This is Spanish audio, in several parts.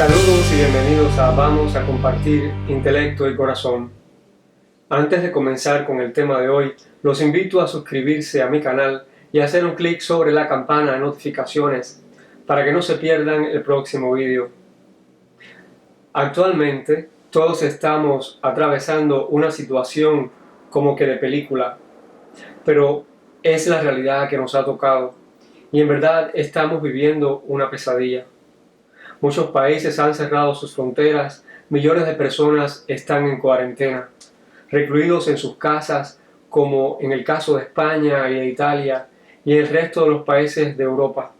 Saludos y bienvenidos a Vamos a compartir intelecto y corazón. Antes de comenzar con el tema de hoy, los invito a suscribirse a mi canal y hacer un clic sobre la campana de notificaciones para que no se pierdan el próximo vídeo. Actualmente, todos estamos atravesando una situación como que de película, pero es la realidad que nos ha tocado y en verdad estamos viviendo una pesadilla. Muchos países han cerrado sus fronteras, millones de personas están en cuarentena, recluidos en sus casas, como en el caso de España y de Italia y el resto de los países de Europa.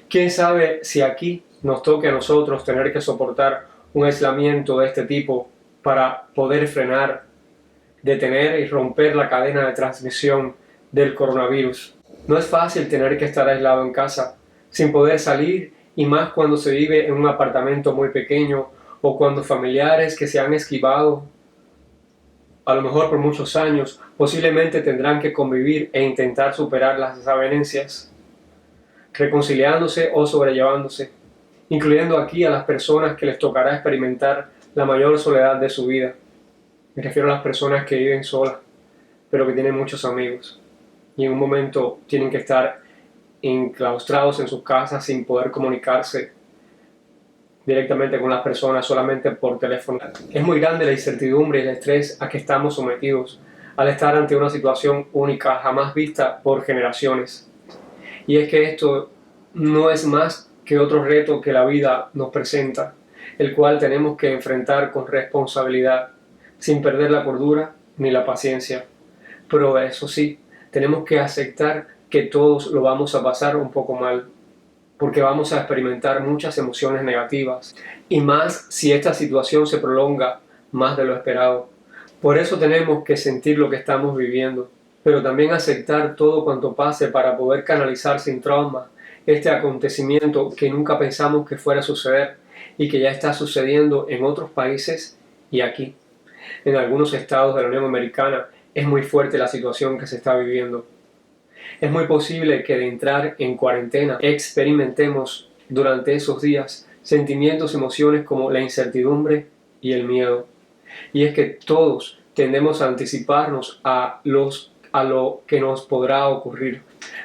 ¿Quién sabe si aquí nos toque a nosotros tener que soportar un aislamiento de este tipo para poder frenar, detener y romper la cadena de transmisión del coronavirus? No es fácil tener que estar aislado en casa, sin poder salir, y más cuando se vive en un apartamento muy pequeño o cuando familiares que se han esquivado, a lo mejor por muchos años, posiblemente tendrán que convivir e intentar superar las desavenencias, reconciliándose o sobrellevándose, incluyendo aquí a las personas que les tocará experimentar la mayor soledad de su vida. Me refiero a las personas que viven solas, pero que tienen muchos amigos y en un momento tienen que estar enclaustrados en sus casas sin poder comunicarse directamente con las personas, solamente por teléfono. Es muy grande la incertidumbre y el estrés a que estamos sometidos al estar ante una situación única, jamás vista por generaciones. Y es que esto no es más que otro reto que la vida nos presenta, el cual tenemos que enfrentar con responsabilidad, sin perder la cordura ni la paciencia. Pero eso sí, tenemos que aceptar que todos lo vamos a pasar un poco mal, porque vamos a experimentar muchas emociones negativas, y más si esta situación se prolonga más de lo esperado. Por eso tenemos que sentir lo que estamos viviendo, pero también aceptar todo cuanto pase para poder canalizar sin trauma este acontecimiento que nunca pensamos que fuera a suceder y que ya está sucediendo en otros países y aquí. En algunos estados de la Unión Americana es muy fuerte la situación que se está viviendo. Es muy posible que de entrar en cuarentena experimentemos durante esos días sentimientos y emociones como la incertidumbre y el miedo. Y es que todos tendemos a anticiparnos a lo que nos podrá ocurrir,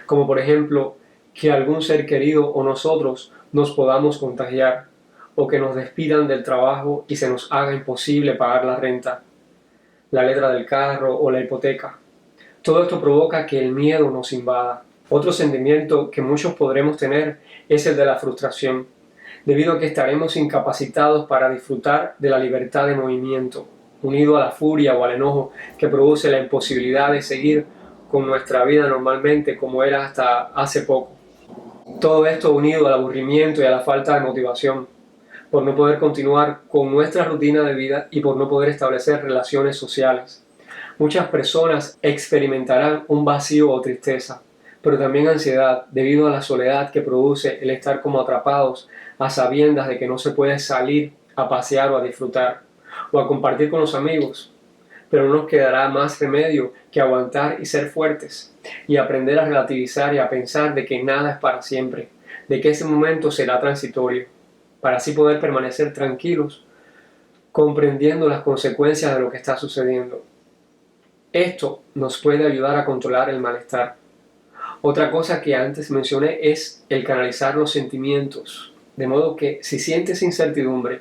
como por ejemplo que algún ser querido o nosotros nos podamos contagiar, o que nos despidan del trabajo y se nos haga imposible pagar la renta, la letra del carro o la hipoteca. Todo esto provoca que el miedo nos invada. Otro sentimiento que muchos podremos tener es el de la frustración, debido a que estaremos incapacitados para disfrutar de la libertad de movimiento, unido a la furia o al enojo que produce la imposibilidad de seguir con nuestra vida normalmente como era hasta hace poco. Todo esto unido al aburrimiento y a la falta de motivación, por no poder continuar con nuestra rutina de vida y por no poder establecer relaciones sociales. Muchas personas experimentarán un vacío o tristeza, pero también ansiedad debido a la soledad que produce el estar como atrapados a sabiendas de que no se puede salir a pasear o a disfrutar o a compartir con los amigos. Pero no nos quedará más remedio que aguantar y ser fuertes y aprender a relativizar y a pensar de que nada es para siempre, de que ese momento será transitorio, para así poder permanecer tranquilos, comprendiendo las consecuencias de lo que está sucediendo. Esto nos puede ayudar a controlar el malestar. Otra cosa que antes mencioné es el canalizar los sentimientos, de modo que si sientes incertidumbre,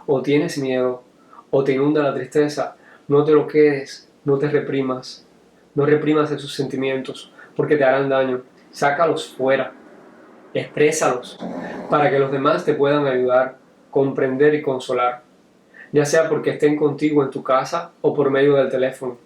o tienes miedo, o te inunda la tristeza, no te lo quedes, no te reprimas, no reprimas esos sentimientos, porque te harán daño. Sácalos fuera, exprésalos, para que los demás te puedan ayudar, comprender y consolar, ya sea porque estén contigo en tu casa o por medio del teléfono.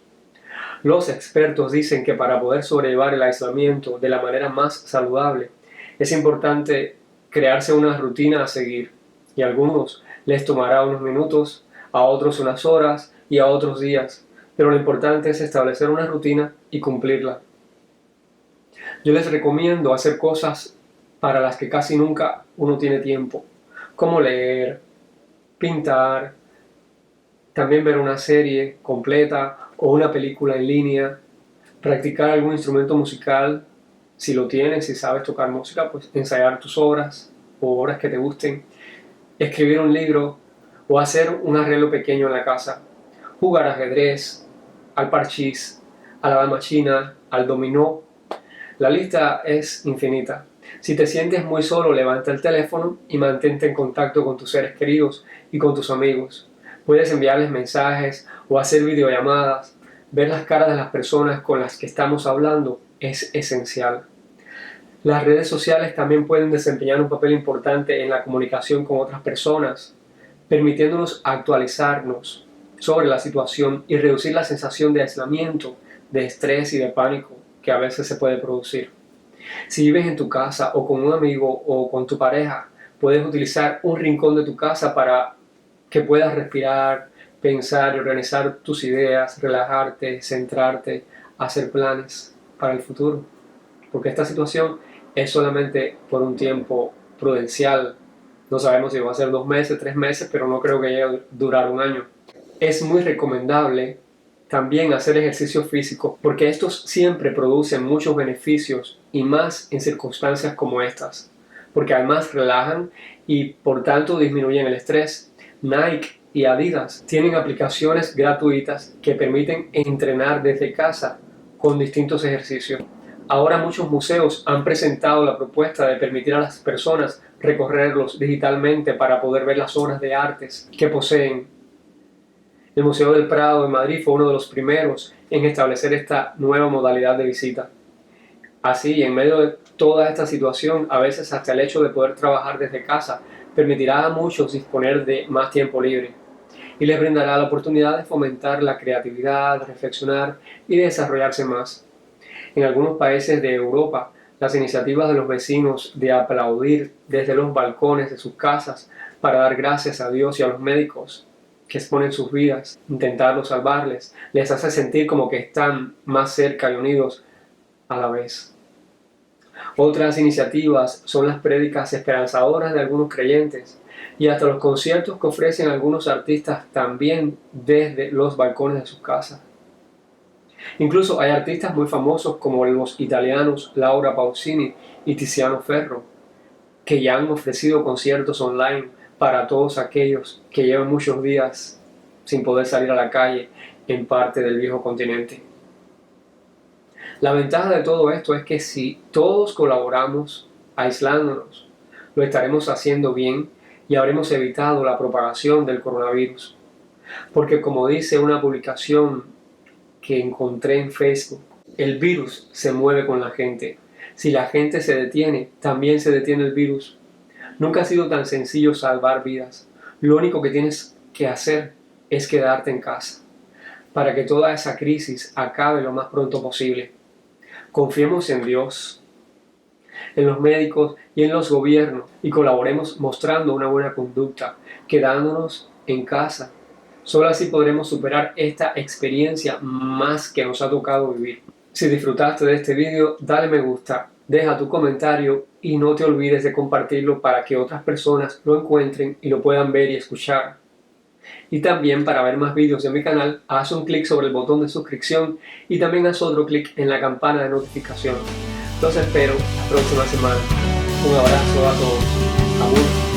Los expertos dicen que para poder sobrellevar el aislamiento de la manera más saludable, es importante crearse una rutina a seguir, y a algunos les tomará unos minutos, a otros unas horas y a otros días, pero lo importante es establecer una rutina y cumplirla. Yo les recomiendo hacer cosas para las que casi nunca uno tiene tiempo, como leer, pintar, también ver una serie completa o una película en línea, practicar algún instrumento musical, si lo tienes, si sabes tocar música, pues ensayar tus obras o obras que te gusten, escribir un libro o hacer un arreglo pequeño en la casa, jugar ajedrez, al parchís, a la dama china, al dominó. La lista es infinita. Si te sientes muy solo, levanta el teléfono y mantente en contacto con tus seres queridos y con tus amigos. Puedes enviarles mensajes o hacer videollamadas. Ver las caras de las personas con las que estamos hablando es esencial. Las redes sociales también pueden desempeñar un papel importante en la comunicación con otras personas, permitiéndonos actualizarnos sobre la situación y reducir la sensación de aislamiento, de estrés y de pánico que a veces se puede producir. Si vives en tu casa o con un amigo o con tu pareja, puedes utilizar un rincón de tu casa para que puedas respirar, pensar y organizar tus ideas, relajarte, centrarte, hacer planes para el futuro. Porque esta situación es solamente por un tiempo prudencial. No sabemos si va a ser 2 meses, 3 meses, pero no creo que llegue a durar un año. Es muy recomendable también hacer ejercicio físico porque estos siempre producen muchos beneficios y más en circunstancias como estas, porque además relajan y por tanto disminuyen el estrés. Nike y Adidas tienen aplicaciones gratuitas que permiten entrenar desde casa con distintos ejercicios. Ahora muchos museos han presentado la propuesta de permitir a las personas recorrerlos digitalmente para poder ver las obras de artes que poseen. El Museo del Prado de Madrid fue uno de los primeros en establecer esta nueva modalidad de visita. Así, en medio de toda esta situación, a veces hasta el hecho de poder trabajar desde casa permitirá a muchos disponer de más tiempo libre y les brindará la oportunidad de fomentar la creatividad, reflexionar y desarrollarse más. En algunos países de Europa, las iniciativas de los vecinos de aplaudir desde los balcones de sus casas para dar gracias a Dios y a los médicos que exponen sus vidas, intentarlo salvarles, les hace sentir como que están más cerca y unidos a la vez. Otras iniciativas son las prédicas esperanzadoras de algunos creyentes y hasta los conciertos que ofrecen algunos artistas también desde los balcones de sus casas. Incluso hay artistas muy famosos como los italianos Laura Pausini y Tiziano Ferro, que ya han ofrecido conciertos online para todos aquellos que llevan muchos días sin poder salir a la calle en parte del viejo continente. La ventaja de todo esto es que si todos colaboramos aislándonos, lo estaremos haciendo bien y habremos evitado la propagación del coronavirus. Porque como dice una publicación que encontré en Facebook, el virus se mueve con la gente. Si la gente se detiene, también se detiene el virus. Nunca ha sido tan sencillo salvar vidas. Lo único que tienes que hacer es quedarte en casa, para que toda esa crisis acabe lo más pronto posible. Confiemos en Dios, en los médicos y en los gobiernos y colaboremos mostrando una buena conducta, quedándonos en casa. Solo así podremos superar esta experiencia más que nos ha tocado vivir. Si disfrutaste de este video, dale me gusta, deja tu comentario y no te olvides de compartirlo para que otras personas lo encuentren y lo puedan ver y escuchar. Y también para ver más videos de mi canal, haz un clic sobre el botón de suscripción y también haz otro clic en la campana de notificación. Los espero la próxima semana. Un abrazo a todos. Abur.